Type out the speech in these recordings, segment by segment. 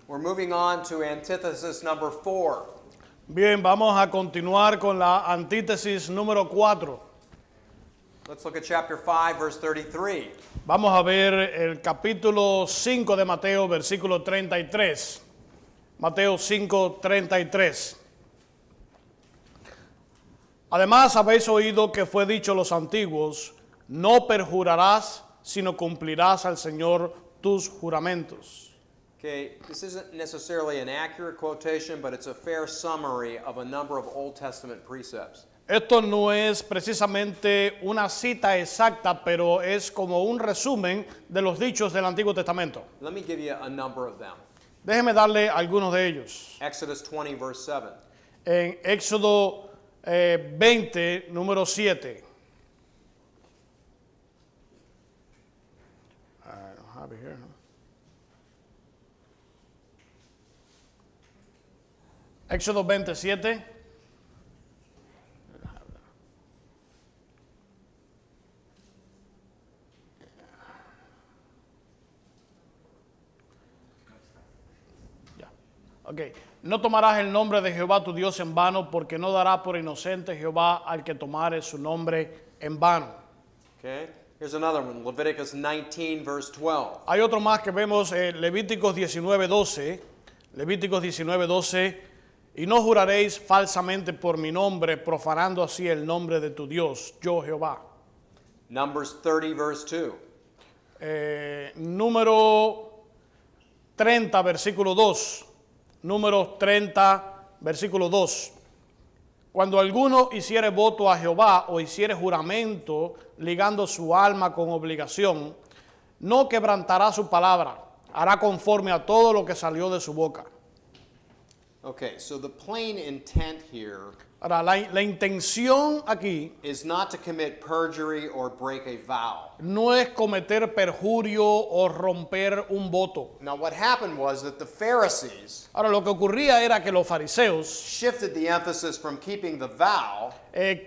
We're moving on to antithesis number 4. Bien, vamos a continuar con la antítesis número 4. Let's look at chapter 5, verse 33. Vamos a ver el capítulo 5 de Mateo, versículo 33. Mateo 5, 33. Además habéis oído que fue dicho a los antiguos, no perjurarás, sino cumplirás al Señor tus juramentos. Okay, this isn't necessarily an accurate quotation, but it's a fair summary of a number of Old Testament precepts. Esto no es precisamente una cita exacta, pero es como un resumen de los dichos del Antiguo Testamento. Let me give you a number of them. Déjeme darle algunos de ellos. Exodus 20, verse 7. En Éxodo 20, número 7. I don't have it here, no? Éxodo 27. Okay. No tomarás el nombre de Jehová tu Dios en vano, porque no dará por inocente Jehová al que tomare su nombre en vano. Okay, here's another one, Leviticus 19, verse 12. Hay otro más que vemos en Levíticos 19:12. Levíticos 19:12. Y no juraréis falsamente por mi nombre, profanando así el nombre de tu Dios, yo Jehová. Numbers 30, verse 2. Número 30, versículo 2. Números 30, versículo 2. Cuando alguno hiciere voto a Jehová o hiciere juramento ligando su alma con obligación, no quebrantará su palabra, hará conforme a todo lo que salió de su boca. Okay, so the plain intent here Ahora, la intención aquí is not to commit perjury or break a vow. no es cometer perjurio o romper un voto. Now what happened was that the Pharisees Ahora, lo que ocurría era que los fariseos shifted the emphasis from keeping the vow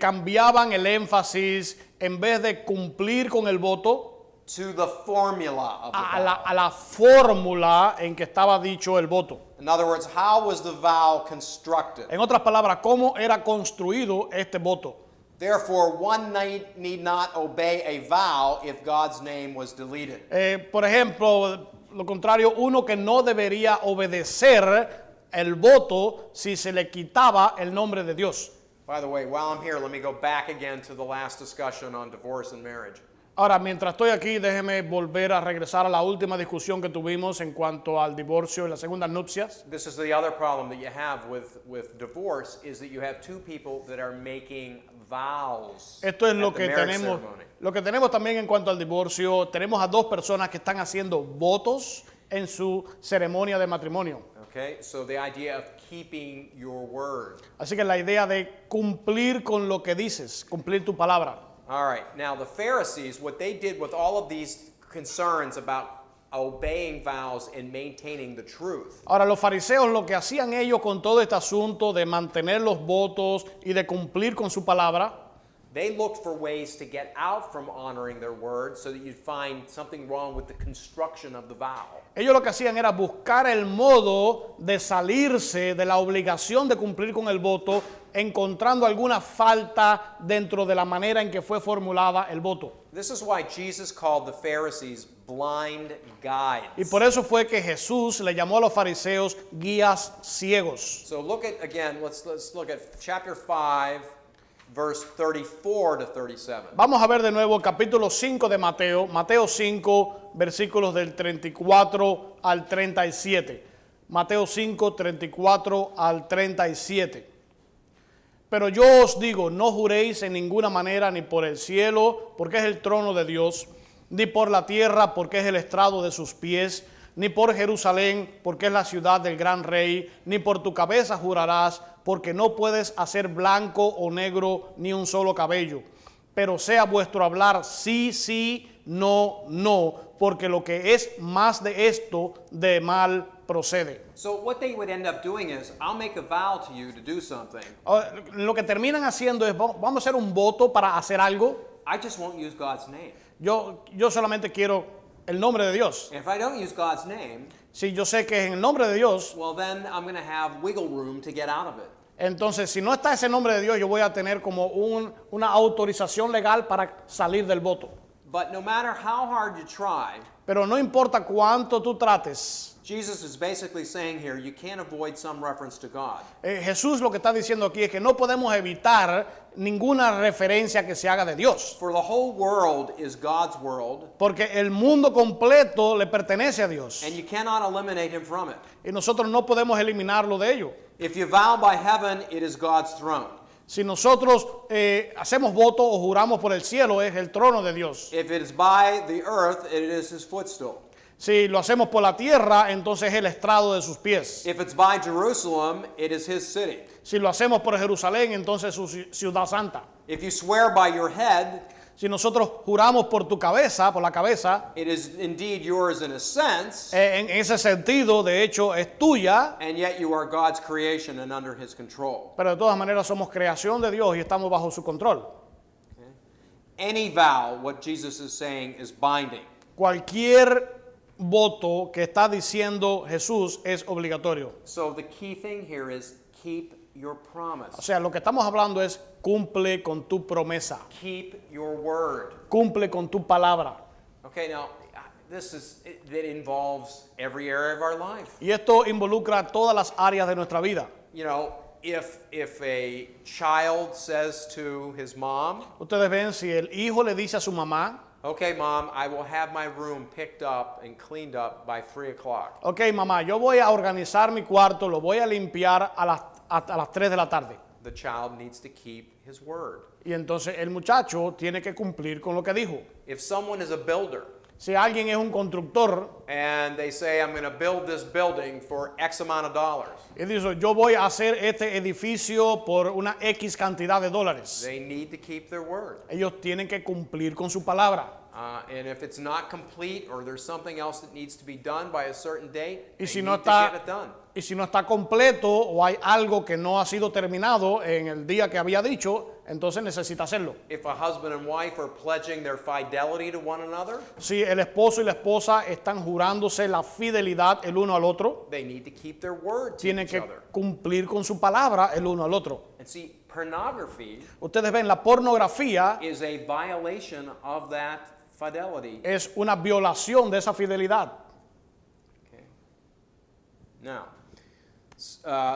cambiaban el énfasis, en vez de cumplir con el voto, to the formula of the vow. a la fórmula en que estaba dicho el voto. In other words, how was the vow constructed? En otras palabras, ¿cómo era construido este voto? Therefore, one need not obey a vow if God's name was deleted. Por ejemplo, lo contrario, uno que no debería obedecer el voto si se le quitaba el nombre de Dios. By the way, while I'm here, let me go back again to the last discussion on divorce and marriage. Ahora, mientras estoy aquí, déjeme volver a regresar a la última discusión que tuvimos en cuanto al divorcio y las segundas nupcias. This is the other problem that you have with divorce, is that you have two people that are making vows. Esto es at lo the que marriage tenemos. ceremony. Lo que tenemos también en cuanto al divorcio, tenemos a dos personas que están haciendo votos en su ceremonia de matrimonio. Okay, so the idea of keeping your word. Así que la idea de cumplir con lo que dices, cumplir tu palabra. All right, now the Pharisees, what they did with all of these concerns about obeying vows and maintaining the truth, Ahora, los fariseos, lo que hacían ellos con todo este asunto de mantener los votos y de cumplir con su palabra, they looked for ways to get out from honoring their word so that you'd find something wrong with the construction of the vow. ellos lo que hacían era buscar el modo de salirse de la obligación de cumplir con el voto, encontrando alguna falta dentro de la manera en que fue formulada el voto. This is why Jesus called the Pharisees blind guides. Y por eso fue que Jesús le llamó a los fariseos guías ciegos. So look at, again, let's look at chapter 5, verse 34 to 37. Vamos a ver de nuevo capítulo 5 de Mateo, Mateo 5, versículos del 34 al 37. Mateo 5, 34 al 37. Pero yo os digo, no juréis en ninguna manera, ni por el cielo, porque es el trono de Dios, ni por la tierra, porque es el estrado de sus pies, ni por Jerusalén, porque es la ciudad del gran rey, ni por tu cabeza jurarás, porque no puedes hacer blanco o negro ni un solo cabello. Pero sea vuestro hablar sí, sí, no, no, porque lo que es más de esto, de mal procede. So what they would end up doing is, I'll make a vow to you to do something. Lo que terminan haciendo es, vamos a hacer un voto para hacer algo. I just won't use God's name. Yo solamente quiero el nombre de Dios. And if I don't use God's name, si yo sé que es en el nombre de Dios, well, then I'm going to have wiggle room to get out of it. entonces si no está ese nombre de Dios, yo voy a tener como una autorización legal para salir del voto. But no matter how hard you try, Pero no importa cuánto tú trates, Jesus is basically saying here, you can't avoid some reference to God. Jesús lo que está diciendo aquí es que no podemos evitar ninguna referencia que se haga de Dios. For the whole world is God's world, Porque el mundo completo le pertenece a Dios. and you cannot eliminate him from it. Y nosotros no podemos eliminarlo de ello. If you vow by heaven, it is God's throne. Si nosotros hacemos voto o juramos por el cielo, es el trono de Dios. If it is by the earth, it is his footstool. Si lo hacemos por la tierra, entonces es el estrado de sus pies. If it's by Jerusalem, it is his city. Si lo hacemos por Jerusalén, entonces es su ciudad santa. If you swear by your head, Si nosotros juramos por tu cabeza, por la cabeza, it is indeed yours in a sense, en ese sentido, de hecho, es tuya, and yet you are God's creation and under his control. pero de todas maneras somos creación de Dios y estamos bajo su control. Any vow, what Jesus is saying, is binding. Cualquier voto que está diciendo Jesús es obligatorio. So the key thing here is keep your O promise. sea, lo que estamos hablando es cumple con tu promesa, Keep your word. cumple con tu palabra. Okay, now that involves every area of our life. Y esto involucra todas las áreas de nuestra vida. You know, if a child says to his mom, Ustedes ven, si el hijo le dice a su mamá, okay, mom, I will have my room picked up and cleaned up by 3 o'clock. ok mamá, yo voy a organizar mi cuarto, lo voy a limpiar a las 3 de la tarde. The child needs to keep his word. Y entonces el muchacho tiene que cumplir con lo que dijo. If someone is a builder Si alguien es un constructor and they say, I'm going to build this building for X amount of dollars, y dice, yo voy a hacer este edificio por una X cantidad de dólares, they need to keep their word. ellos tienen que cumplir con su palabra. And if it's not complete or there's something else that needs to be done by a certain date, Y they si need no to get it está, done. y si no está completo o hay algo que no ha sido terminado en el día que había dicho, entonces necesita hacerlo. If a husband and wife are pledging their fidelity to one another, Si el esposo y la esposa están jurándose la fidelidad el uno al otro, they need to keep their word to tienen each que other. cumplir con su palabra el uno al otro. And see, pornography Ustedes ven, la pornografía is a violation of that fidelity. es una violación de esa fidelidad. Okay. Now,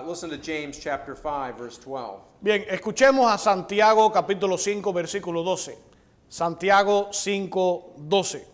listen to James chapter 5, verse 12. Bien, escuchemos a Santiago capítulo 5, versículo 12. Santiago 5, 12.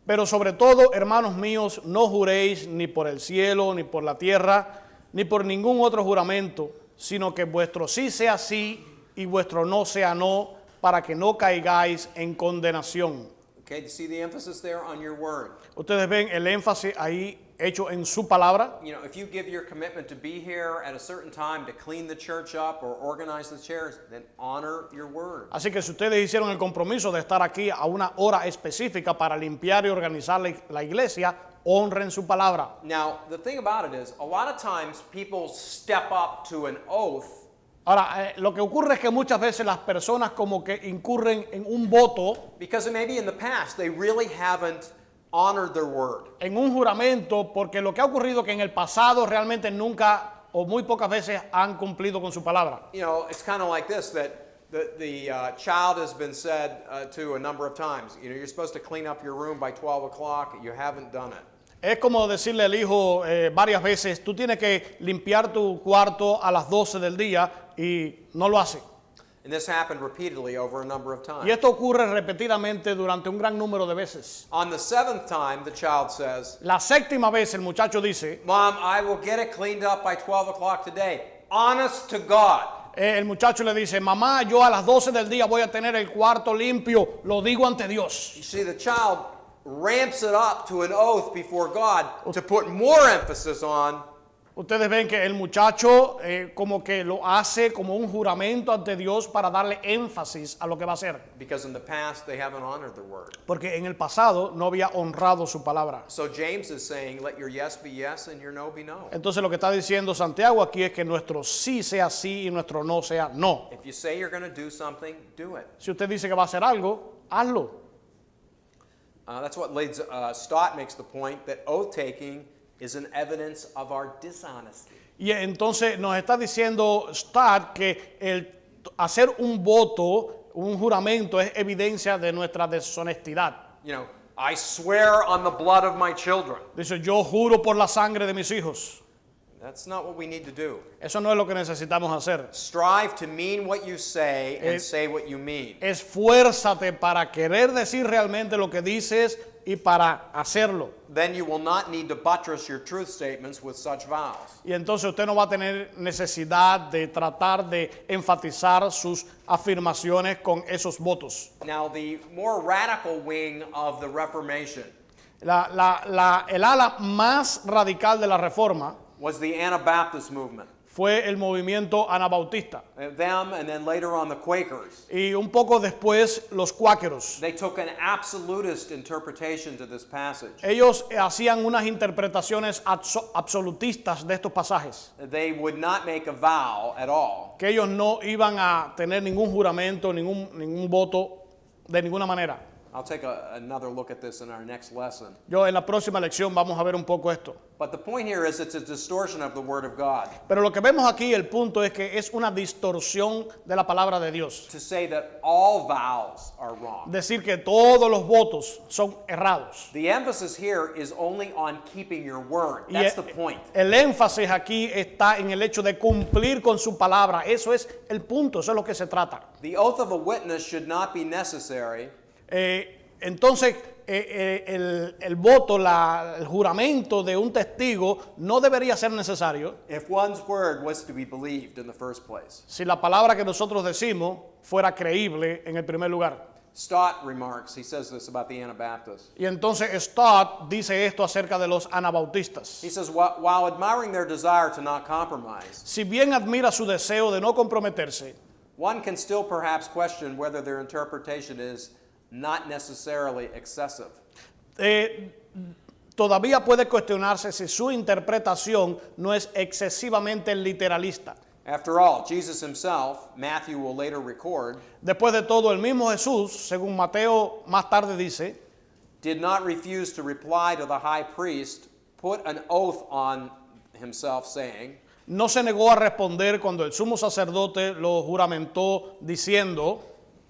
Pero sobre todo, hermanos míos, no juréis ni por el cielo, ni por la tierra, ni por ningún otro juramento, sino que vuestro sí sea sí y vuestro no sea no, para que no caigáis en condenación. Okay, do you see the emphasis there on your word? Ustedes ven el énfasis ahí hecho en su palabra. You know, if you give your commitment to be here at a certain time to clean the church up or organize the chairs, then honor your word. Así que si ustedes hicieron el compromiso de estar aquí a una hora específica para limpiar y organizar la iglesia, honren su palabra. Now, the thing about it is, a lot of times people step up to an oath Ahora, lo que ocurre es que muchas veces las personas como que incurren en un voto, because maybe in the past they really haven't honored their word. en un juramento, porque lo que ha ocurrido es que en el pasado realmente nunca o muy pocas veces han cumplido con su palabra. You know, it's kind of like this, that the child has been said to a number of times, you know, you're supposed to clean up your room by 12 o'clock, you haven't done it. Es como decirle al hijo varias veces, tú tienes que limpiar tu cuarto a las 12 del día y no lo hace. And this happened repeatedly over a number of Y times. esto ocurre repetidamente durante un gran número de veces. On the 7th time, the child says, La séptima vez el muchacho dice, Mom, I will get it cleaned up by 12 o'clock today. Honest to God. el muchacho le dice, mamá, yo a las 12 del día voy a tener el cuarto limpio, lo digo ante Dios. You see, the child ramps it up to an oath before God to put more emphasis on, Ustedes ven que el muchacho como que lo hace como un juramento ante Dios para darle énfasis a lo que va a hacer. because in the past they haven't honored their word. Porque en el pasado no había honrado su palabra. So James is saying, let your yes be yes and your no be no. Entonces lo que está diciendo Santiago aquí es que nuestro sí sea sí y nuestro no sea no. If you say you're going to do something, do it. Si usted dice que va a hacer algo, hazlo. That's what Stott makes the point that oath taking is an evidence of our dishonesty. Y entonces nos está diciendo Stott que el hacer un voto, un juramento, es evidencia de nuestra deshonestidad. You know, I swear on the blood of my children. Dice, yo juro por la sangre de mis hijos. That's not what we need to do. Eso no es lo que necesitamos hacer. Strive to mean what you say and say what you mean. Esfuérzate para querer decir realmente lo que dices y para hacerlo. Then you will not need to buttress your truth statements with such vows. Y entonces usted no va a tener necesidad de tratar de enfatizar sus afirmaciones con esos votos. Now, the more radical wing of the Reformation El ala más radical de la Reforma was the Anabaptist movement. fue el movimiento anabautista. Them and then later on the Quakers. Y un poco después los cuáqueros. They took an absolutist interpretation to this passage. Ellos hacían unas interpretaciones absolutistas de estos pasajes. They would not make a vow at all. Que ellos no iban a tener ningún juramento, ningún voto de ninguna manera. I'll take another look at this in our next lesson. Yo en la próxima lección vamos a ver un poco esto. But the point here is it's a distortion of the Word of God. Pero lo que vemos aquí, el punto es que es una distorsión de la palabra de Dios. To say that all vows are wrong. Decir que todos los votos son errados. The emphasis here is only on keeping your word. Y That's the point. el énfasis aquí está en el hecho de cumplir con su palabra. Eso es el punto, eso es lo que se trata. The oath of a witness should not be necessary. Entonces, el voto, el juramento de un testigo no debería ser necesario If one's word was to be believed in the first place. si la palabra que nosotros decimos fuera creíble en el primer lugar. Stott remarks, he says this about the Anabaptists. Y entonces Stott dice esto acerca de los anabautistas. He says, while admiring their desire to not compromise, Si bien admira su deseo de no comprometerse, one can still perhaps question whether their interpretation is not necessarily excessive. Todavía puede cuestionarse si su interpretación no es excesivamente literalista. After all, Jesus himself, Matthew will later record, Después de todo, el mismo Jesús, según Mateo más tarde dice, did not refuse to reply to the high priest, put an oath on himself, saying, no se negó a responder cuando el sumo sacerdote lo juramentó diciendo,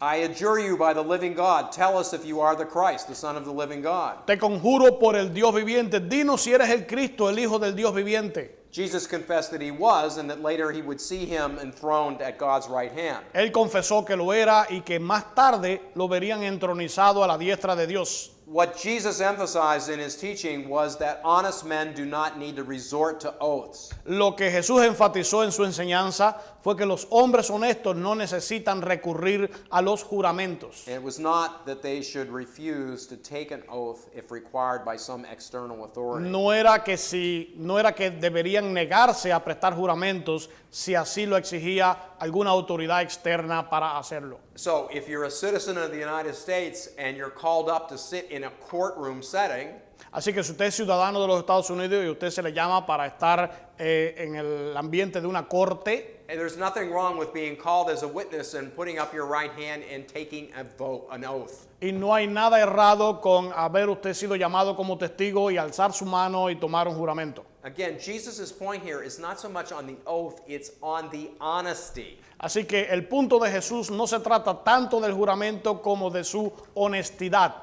I adjure you by the living God, tell us if you are the Christ, the Son of the living God. te conjuro por el Dios viviente, dinos si eres el Cristo, el Hijo del Dios viviente. Jesus confessed that he was, and that later he would see him enthroned at God's right hand. Él confesó que lo era y que más tarde lo verían entronizado a la diestra de Dios. What Jesus emphasized in his teaching was that honest men do not need to resort to oaths. Lo que Jesús enfatizó en su enseñanza fue que los hombres honestos no necesitan recurrir a los juramentos. It was not that they should refuse to take an oath if required by some external authority. No era que deberían negarse a prestar juramentos si así lo exigía alguna autoridad externa para hacerlo. So, if you're a citizen of the United States and you're called up to sit in a courtroom setting, Así que si usted es ciudadano de los Estados Unidos y usted se le llama para estar en el ambiente de una corte, and there's nothing wrong with being called as a witness and putting up your right hand and taking an oath. y no hay nada errado con haber usted sido llamado como testigo y alzar su mano y tomar un juramento. Again, Jesus' point here is not so much on the oath, it's on the honesty. Así que el punto de Jesús no se trata tanto del juramento como de su honestidad.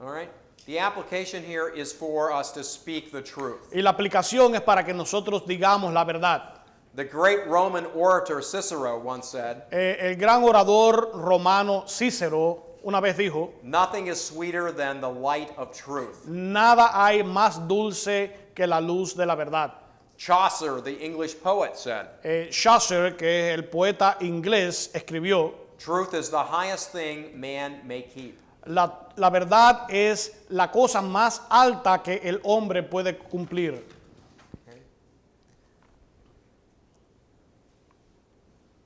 All right? The application here is for us to speak the truth. Y la aplicación es para que nosotros digamos la verdad. The great Roman orator Cicero once said, El gran orador romano Cícero una vez dijo, nothing is sweeter than the light of truth. nada hay más dulce que la luz de la verdad. Chaucer, the English poet, said, Chaucer, que es el poeta inglés, escribió, truth is the highest thing man may keep. la verdad es la cosa más alta que el hombre puede cumplir.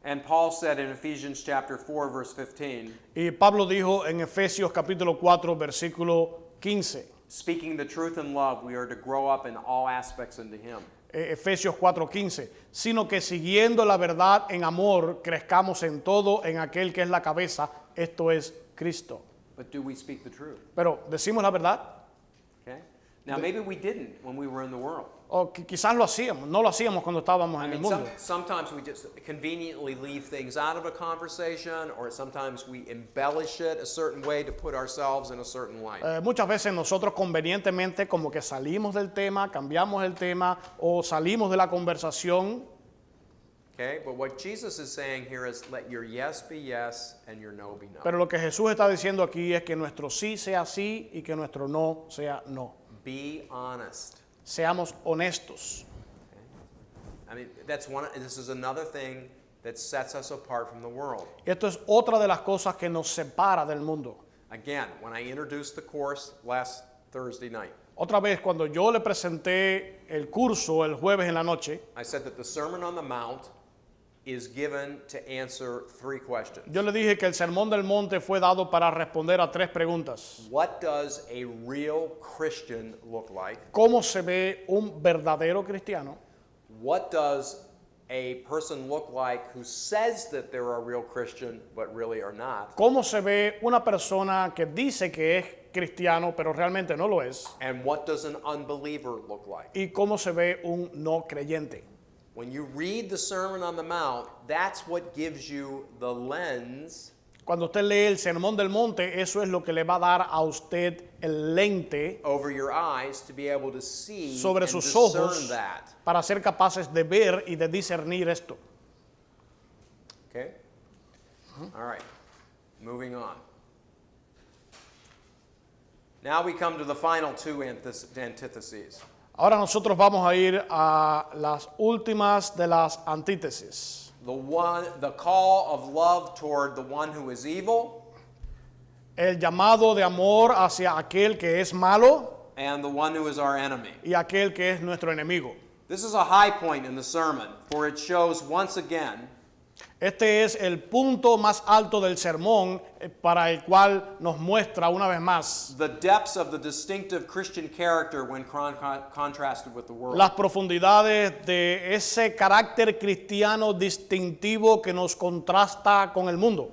And Paul said in Ephesians chapter 4, verse 15, Y Pablo dijo en Efesios capítulo 4, versículo 15, speaking the truth in love, we are to grow up in all aspects into him. Efesios 4:15, sino que siguiendo la verdad en amor, crezcamos en todo en aquel que es la cabeza, esto es Cristo. But do we speak the truth? Pero, ¿decimos la verdad? Okay? Now, maybe we didn't when we were in the world. O quizás lo hacíamos, no lo hacíamos cuando estábamos I en el mean, mundo. sometimes we just conveniently leave things out of a conversation, or sometimes we embellish it a certain way to put ourselves in a certain light. Muchas veces nosotros convenientemente como que salimos del tema, cambiamos el tema o salimos de la conversación. Okay, but what Jesus is saying here is let your yes be yes and your no be no. Pero lo que Jesús está diciendo aquí es que nuestro sí sea sí y que nuestro no sea no. Be honest. Seamos honestos. I mean, this is another thing that sets us apart from the world. Esto es otra de las cosas que nos separa del mundo. Again, when I introduced the course last Thursday night, Otra vez, cuando yo le presenté el curso el jueves en la noche, I said that the Sermon on the Mount is given to answer 3 questions. yo le dije que el Sermón del Monte fue dado para responder a 3 preguntas. What does a real Christian look like? ¿Cómo se ve un verdadero cristiano? What does a person look like who says that they're a real Christian but really are not? ¿Cómo se ve una persona que dice que es cristiano pero realmente no lo es? And what does an unbeliever look like? ¿Y cómo se ve un no creyente? When you read the Sermon on the Mount, that's what gives you the lens Cuando usted lee el Sermón del Monte, eso es lo que le va a dar a usted el lente over your eyes to be able to see sobre and sus discern ojos that. para ser capaces de ver y de discernir esto. Okay? All right. Moving on. Now we come to the final 2 antitheses. Ahora nosotros vamos a ir a las últimas de las antítesis. The call of love toward the one who is evil, El llamado de amor hacia aquel que es malo and the one who is our enemy. y aquel que es nuestro enemigo. This is a high point in the sermon, for it shows once again Este es el punto más alto del sermón para el cual nos muestra una vez más the depths of the distinctive Christian character when contrasted with the world. las profundidades de ese carácter cristiano distintivo que nos contrasta con el mundo.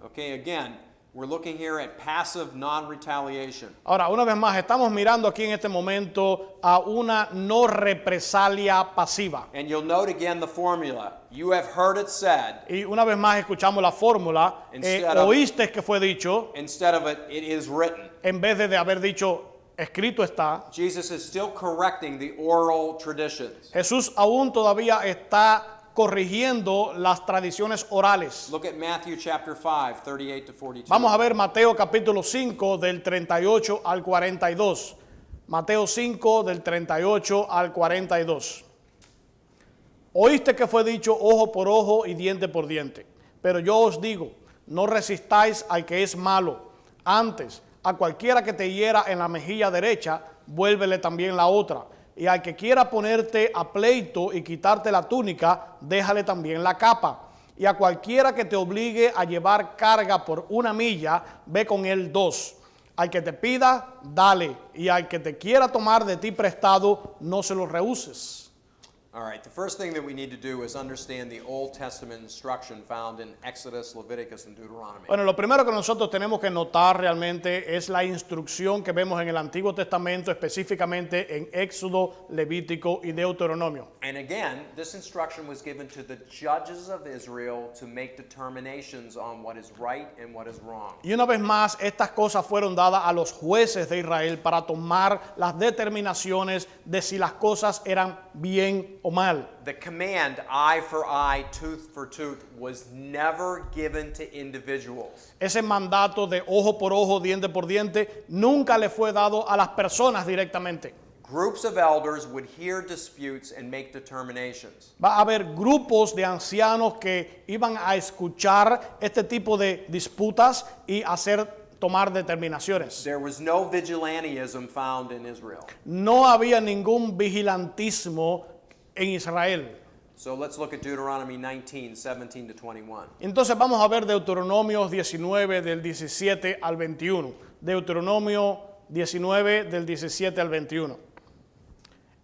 Okay, again, we're looking here at passive non-retaliation. Ahora, una vez más, estamos mirando aquí en este momento a una no represalia pasiva. And you'll note again the formula. You have heard it said. Y una vez más escuchamos la fórmula, Instead of- oíste que fue dicho, Instead of it, it is written. en vez de haber dicho, escrito está. Jesus is still correcting the oral traditions. Jesús aún todavía está corrigiendo las tradiciones orales. Look at Matthew chapter 5, 38 to 42. Vamos a ver Mateo capítulo 5 del 38 al 42. Mateo 5 del 38 al 42. Oíste que fue dicho ojo por ojo y diente por diente. Pero yo os digo, no resistáis al que es malo. Antes, a cualquiera que te hiera en la mejilla derecha, vuélvele también la otra. Y al que quiera ponerte a pleito y quitarte la túnica, déjale también la capa. Y a cualquiera que te obligue a llevar carga por 1 milla, ve con él 2. Al que te pida, dale. Y al que te quiera tomar de ti prestado, no se lo rehuses. All right, the first thing that we need to do is understand the Old Testament instruction found in Exodus, Leviticus, and Deuteronomy. Bueno, lo primero que nosotros tenemos que notar realmente es la instrucción que vemos en el Antiguo Testamento, específicamente en Éxodo, Levítico y Deuteronomio. And again, this instruction was given to the judges of Israel to make determinations on what is right and what is wrong. Y una vez más, estas cosas fueron dadas a los jueces de Israel para tomar las determinaciones de si las cosas eran bien o mal. The command, eye for eye, tooth for tooth, was never given to individuals. Ese mandato de ojo por ojo, diente por diente, nunca le fue dado a las personas directamente. Groups of elders would hear disputes and make determinations. Va a haber grupos de ancianos que iban a escuchar este tipo de disputas y tomar determinaciones. There was no vigilantism found in Israel. No había ningún vigilantismo en Israel. So let's look at Deuteronomy 19, 17 to 21. Entonces vamos a ver Deuteronomio 19 del 17 al 21. Deuteronomio 19 del 17 al 21.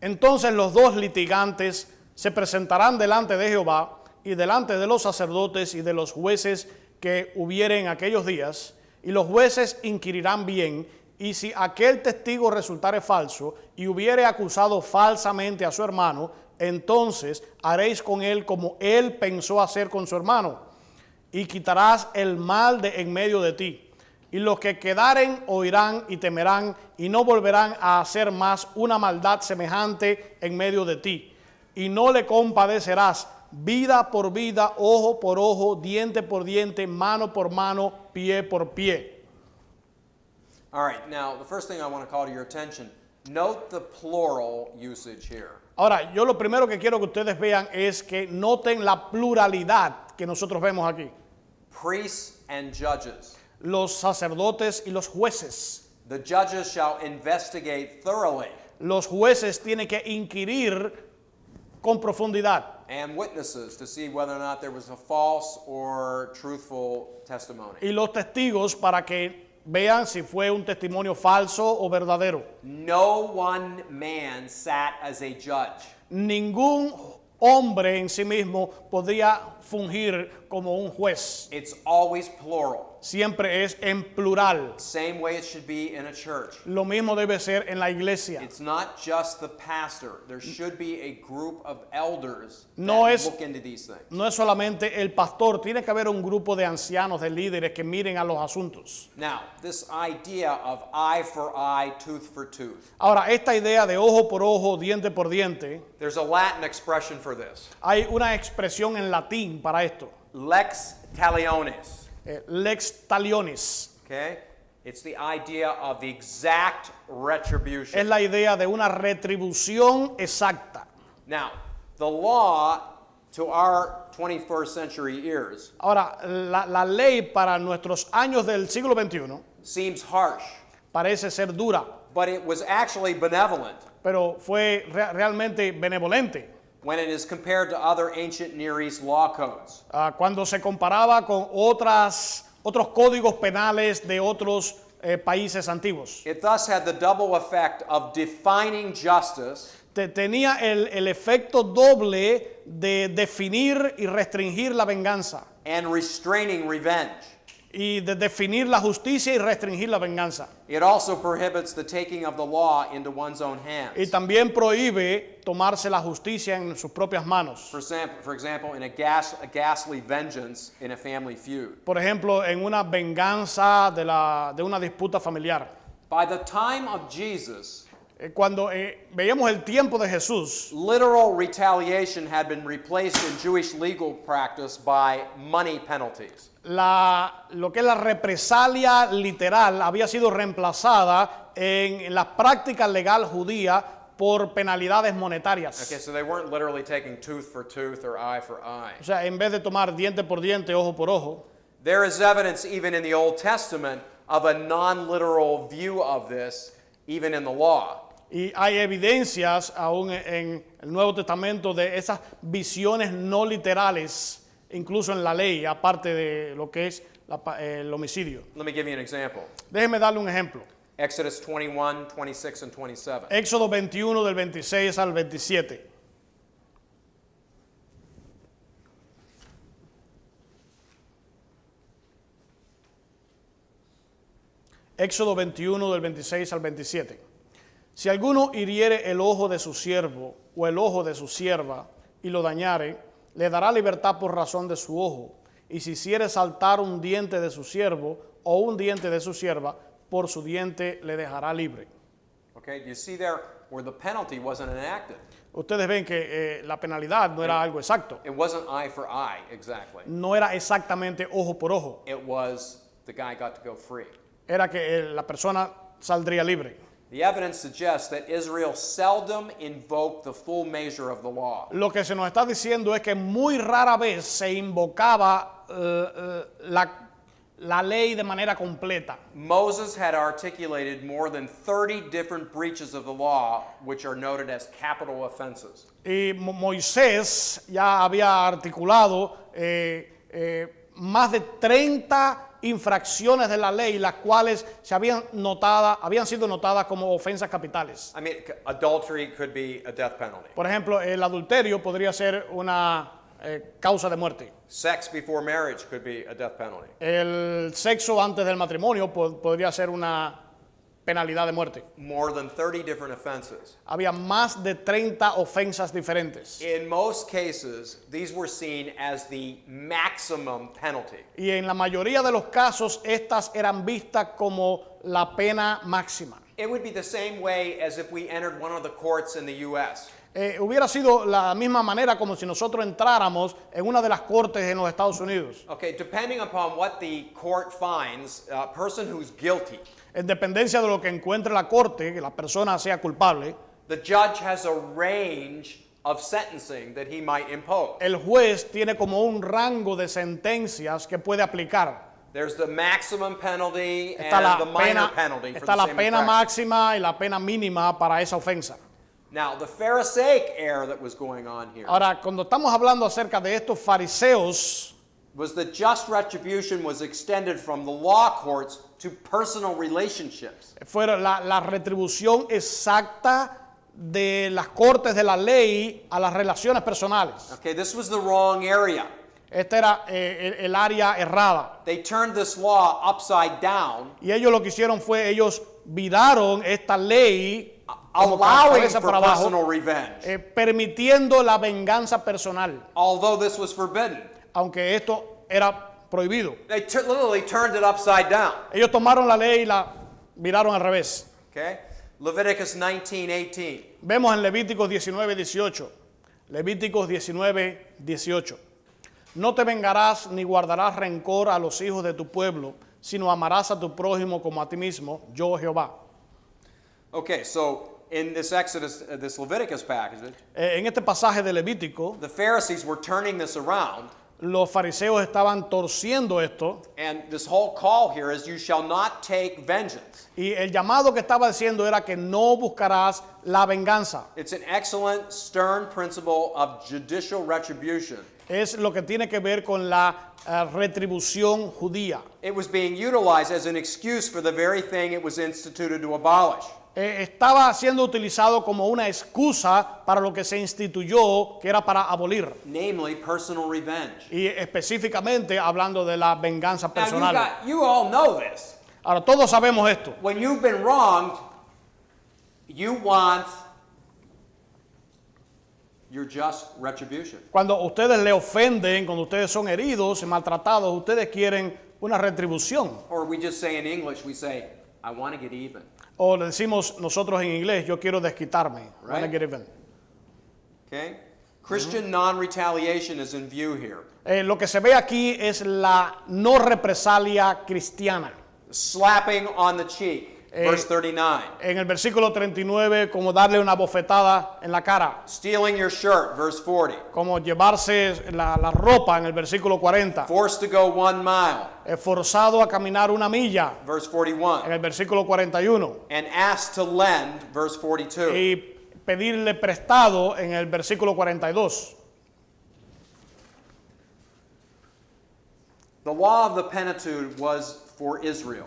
Entonces los dos litigantes se presentarán delante de Jehová y delante de los sacerdotes y de los jueces que hubieren aquellos días, y los jueces inquirirán bien Y si aquel testigo resultare falso y hubiere acusado falsamente a su hermano, entonces haréis con él como él pensó hacer con su hermano, y quitarás el mal de en medio de ti. Y los que quedaren oirán y temerán, y no volverán a hacer más una maldad semejante en medio de ti. Y no le compadecerás, vida por vida, ojo por ojo, diente por diente, mano por mano, pie por pie. All right, now the first thing I want to call to your attention, note the plural usage here. Ahora, yo lo primero que quiero que ustedes vean es que noten la pluralidad que nosotros vemos aquí. Priests and judges. Los sacerdotes y los jueces. The judges shall investigate thoroughly, Los jueces tienen que inquirir con profundidad. and witnesses to see whether or not there was a false or truthful testimony. Y los testigos para que vean si fue un testimonio falso o verdadero. No one man sat as a judge. Ningún hombre en sí mismo podría fungir como un juez. It's always plural. Siempre es en plural. Same way it should be in a church. Lo mismo debe ser en la iglesia. It's not just the pastor. There should be a group of elders No that es- look into these things. No es solamente el pastor, tiene que haber un grupo de ancianos, de líderes que miren a los asuntos. Now, this idea of eye for eye, tooth for tooth. Ahora, esta idea de ojo por ojo, diente por diente, There's a Latin expression for this. hay una expresión en latín para esto, Lex talionis. lex talionis. Okay? It's the idea of the exact Es retribution. la idea de una retribución exacta. Now, the law to our 21st century ears Ahora, la ley para nuestros años del siglo XXI seems harsh, parece ser dura, but it was actually benevolent pero fue realmente benevolente. when it is compared to other ancient Near East law codes. Cuando se comparaba con otros códigos penales de otros países antiguos. It thus had the double effect of defining justice Tenía el efecto doble de definir y restringir la venganza, and restraining revenge. y de definir la justicia y restringir la venganza. It also prohibits the taking of the law into one's own Y hands. también prohíbe tomarse la justicia en sus propias manos. For example, in a ghastly vengeance in a family feud. Por ejemplo, en una venganza de una disputa familiar. By the time of Jesus, Cuando veíamos el tiempo de Jesús, literal retaliation had been replaced in Jewish legal practice by money penalties. lo que es la represalia literal había sido reemplazada en la práctica legal judía por penalidades monetarias. Okay, so they weren't literally taking tooth for tooth or eye for eye. O sea, en vez de tomar diente por diente, ojo por ojo, There is evidence even in the Old Testament of a non-literal view of this, even in the law. y hay evidencias aún en el Nuevo Testamento de esas visiones no literales, incluso en la ley, aparte de lo que es el homicidio. Let me give you an example. Déjeme darle un ejemplo. Exodus 21, 26, and 27. Éxodo 21 del 26 al 27. Éxodo 21 del 26 al 27. Si alguno hiriere el ojo de su siervo o el ojo de su sierva y lo dañare, le dará libertad por razón de su ojo. Y si hiciere saltar un diente de su siervo o un diente de su sierva, por su diente le dejará libre. Okay, do you see there where the penalty wasn't enacted? Ustedes ven que la penalidad no era algo exacto. It wasn't eye for eye, exactly. No era exactamente ojo por ojo. It was the guy got to go free. Era que la persona saldría libre. The evidence suggests that Israel seldom invoked the full measure of the law. Lo que se nos está diciendo es que muy rara vez se invocaba la ley de manera completa. Moses had articulated more than 30 different breaches of the law, which are noted as capital offenses. Y Moisés ya había articulado más de 30 infracciones de la ley, las cuales habían sido notadas como ofensas capitales. I mean, adultery could be a death penalty. Por ejemplo, el adulterio podría ser una causa de muerte. Sex before marriage could be a death penalty. El sexo antes del matrimonio podría ser una penalidad de muerte. more than 30 different offenses. Había más de 30 ofensas diferentes. In most cases, these were seen as the maximum penalty. Y en la mayoría de los casos, estas eran vistas como la pena máxima. It would be the same way as if we entered one of the courts in the U.S. Hubiera sido la misma manera como si nosotros entráramos en una de las cortes en los Estados Unidos. Okay, depending upon what the court finds, a person who's guilty, En dependencia de lo que encuentre la corte, que la persona sea culpable, the judge has a range of sentencing that he might impose. el juez tiene como un rango de sentencias que puede aplicar. There's the maximum penalty Está and la the minor pena, penalty for está the la same pena infraction. máxima y la pena mínima para esa ofensa. Now, the Pharisaic error that was going on here Ahora, cuando estamos hablando acerca de estos fariseos, was that just retribution was extended from the law courts to personal relationships. fue la retribución exacta de las cortes de la ley a las relaciones personales. Okay, this was the wrong area. Este era el área errada. They turned this law upside down, Y ellos lo que hicieron fue, ellos viraron esta ley como allowing cabeza for para abajo, personal revenge, permitiendo la venganza personal, although this was forbidden. aunque esto era prohibido. They literally turned it upside down. Ellos tomaron la ley y la viraron al revés. Okay? Leviticus 19:18. Vemos en Levíticos 19:18. Levíticos 19:18. No te vengarás ni guardarás rencor a los hijos de tu pueblo, sino amarás a tu prójimo como a ti mismo, yo Jehová. Okay, so in this Exodus, this Leviticus passage, En este pasaje de Levítico, the Pharisees were turning this around, los fariseos estaban torciendo esto, and this whole call here is, you shall not take vengeance. y el llamado que estaba diciendo era que no buscarás la venganza. It's an excellent, stern principle of judicial retribution. Es lo que tiene que ver con la retribución judía. It was being utilized as an excuse for the very thing it was instituted to abolish. Estaba siendo utilizado como una excusa para lo que se instituyó, que era para abolir. Namely, personal revenge. Y específicamente hablando de la venganza Now, personal. you all know this. Ahora, todos sabemos esto. When you've been wronged, you want your just retribution. Cuando ustedes le ofenden, cuando ustedes son heridos y maltratados, ustedes quieren una retribución. Or we just say in English, we say, I want to get even. O le decimos nosotros en inglés, yo quiero desquitarme. I wanna Right. get even. Okay? Christian non-retaliation is in view here. Lo que se ve aquí es la no represalia cristiana. Slapping on the cheek, verse 39. En el versículo 39, como darle una bofetada en la cara. Stealing your shirt, verse 40. Como llevarse la ropa en el versículo 40. Forced to go 1 mile, Forzado a caminar una milla verse en 41. el versículo 41. And asked to lend, verse 42. Y pedirle prestado en el versículo 42. The law of the Pentateuch was for Israel.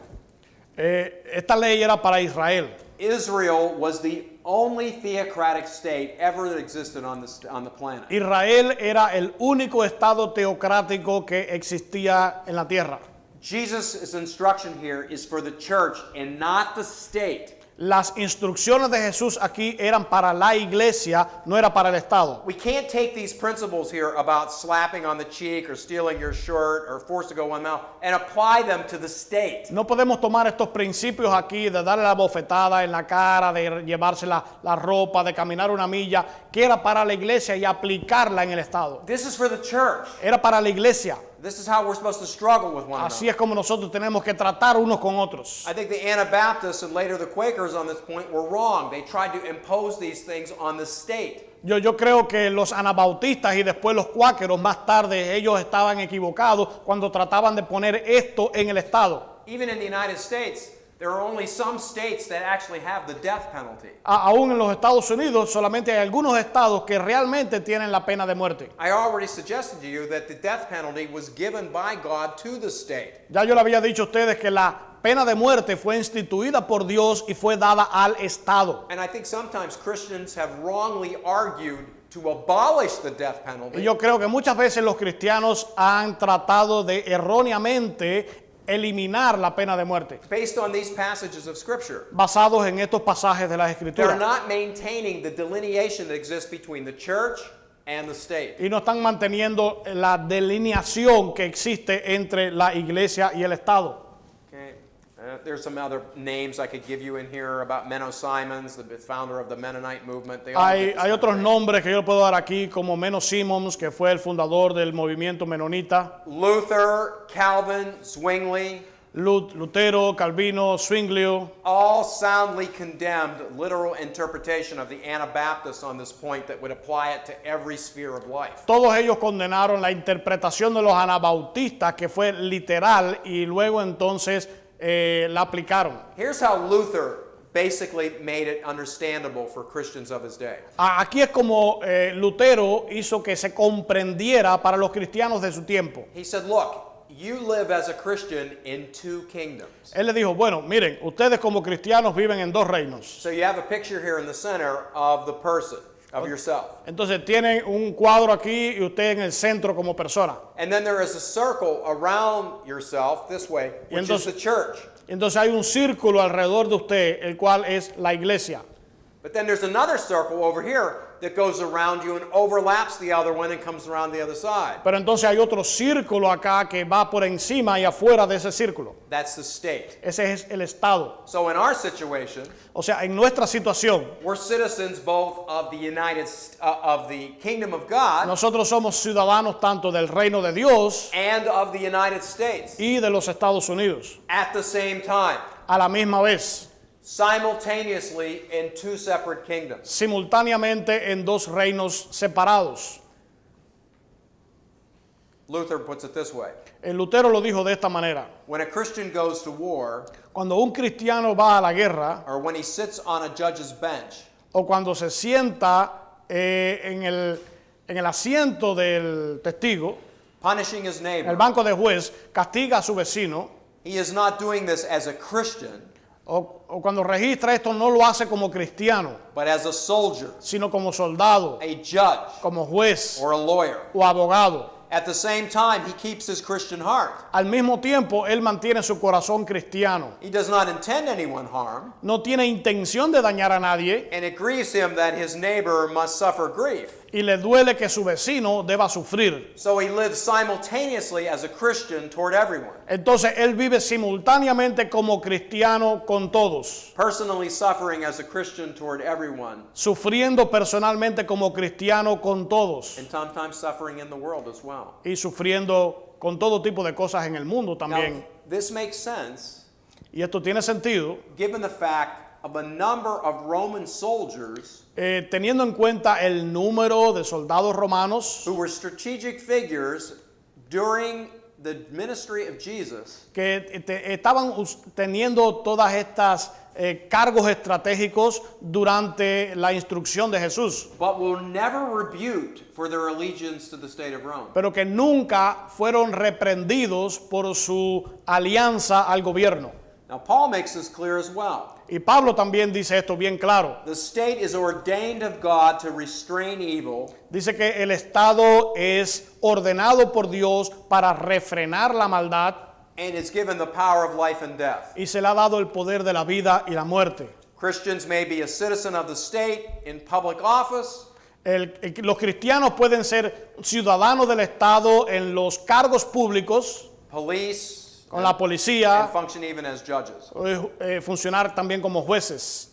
Esta ley era para Israel. Israel was the only theocratic state ever that existed on the planet. Israel era el único estado teocrático que existía en la tierra. Jesus' instruction here is for the church and not the state. Las instrucciones de Jesús aquí eran para la iglesia, no era para el estado. We can't take these principles here about slapping on the cheek or stealing your shirt or forced to go 1 mile and apply them to the state. No podemos tomar estos principios aquí de darle la bofetada en la cara, de llevarse la ropa, de caminar una milla, que era para la iglesia y aplicarla en el estado. This is for the church. Era para la iglesia. This is how we're supposed to struggle with one Así another. es como nosotros tenemos que tratar unos con otros. I think the Anabaptists and later the Quakers on this point were wrong. They tried to impose these things on the state. Yo creo que los anabautistas y después los cuáqueros más tarde ellos estaban equivocados cuando trataban de poner esto en el estado. Even in the United States, there are only some states that actually have the death penalty. Aún en los Estados Unidos solamente hay algunos estados que realmente tienen la pena de muerte. I already suggested to you that the death penalty was given by God to the state. Ya yo le había dicho a ustedes que la pena de muerte fue instituida por Dios y fue dada al estado. And I think sometimes Christians have wrongly argued to abolish the death Y penalty yo creo que muchas veces los cristianos han tratado de erróneamente eliminar la pena de muerte, based on these passages of Scripture. basados en estos pasajes de las They're Escrituras. not maintaining the delineation that exists between the church and the state. Y no están manteniendo la delineación que existe entre la iglesia y el Estado. Okay. There's some other names I could give you in here about Menno Simons, the founder of the Mennonite movement. They all get Hay this otros kind of nombres que yo puedo dar aquí, como Menno Simons, que fue el fundador del movimiento menonita, thing. Luther, Calvin, Zwingli, Lutero, Calvino, Zwinglio, all soundly condemned literal interpretation of the Anabaptists on this point that would apply it to every sphere of life. todos ellos condenaron la interpretación de los anabautistas, que fue literal, y luego entonces la aplicaron. Here's how Luther basically made it understandable for Christians of his day. Aquí es como Lutero hizo que se comprendiera para los cristianos de su tiempo. He said, look, you live as a Christian in two kingdoms. Él le dijo, bueno, miren, ustedes como cristianos viven en dos reinos. So you have a picture here in the center of the person, of yourself. Entonces tienen un cuadro aquí y usted en el centro como persona. And then there is a circle around yourself this way, which is the church. Entonces hay un círculo alrededor de usted, el cual es la iglesia. But then there's another circle over here that goes around you and overlaps the other one and comes around the other side. Pero entonces hay otro círculo acá que va por encima y afuera de ese círculo. That's the state. Ese es el Estado. So in our situation, O sea, en nuestra situación, we're citizens both of the kingdom of God nosotros somos ciudadanos tanto del reino de Dios and of the United States y de los Estados Unidos at the same time, a la misma vez, simultaneously in two separate kingdoms. simultáneamente en dos reinos separados. Luther puts it this way. El Lutero lo dijo de esta manera: When a Christian goes to war, cuando un cristiano va a la guerra or when he sits on a judge's bench, o cuando se sienta en el asiento del testigo, punishing his en el neighbor, banco de juez, castiga a su vecino, he is not doing this as a Christian, o cuando registra esto no lo hace como cristiano, but as a soldier, sino como soldado, a judge, como juez or a lawyer. o abogado. At the same time, he keeps his Christian heart. Al mismo tiempo, él mantiene su corazón cristiano. He does not intend anyone harm, No tiene intención de dañar a nadie and it grieves him that his neighbor must suffer grief. y le duele que su vecino deba sufrir. So he lives simultaneously as a Christian toward everyone, Entonces, él vive simultáneamente como cristiano con todos, personally suffering as a Christian toward everyone, sufriendo personalmente como cristiano con todos and sometimes suffering in the world as well. y sufriendo con todo tipo de cosas en el mundo Now, también. this makes sense Y esto tiene sentido given the fact of a number of Roman soldiers teniendo en cuenta el número de soldados romanos who were strategic figures during the ministry of Jesus, que estaban teniendo todas estas cargos estratégicos durante la instrucción de Jesús, but were never rebuked for their allegiance to the state of Rome. pero que nunca fueron reprendidos por su alianza al gobierno. Now, Paul makes this clear as well. Y Pablo también dice esto bien claro. The state is ordained of God to restrain evil Dice que el Estado es ordenado por Dios para refrenar la maldad and is given the power of life and death. y se le ha dado el poder de la vida y la muerte. Christians may be a citizen of the state in public office, Los cristianos pueden ser ciudadanos del Estado en los cargos públicos, police, con la policía, and function even as judges. funcionar también como jueces.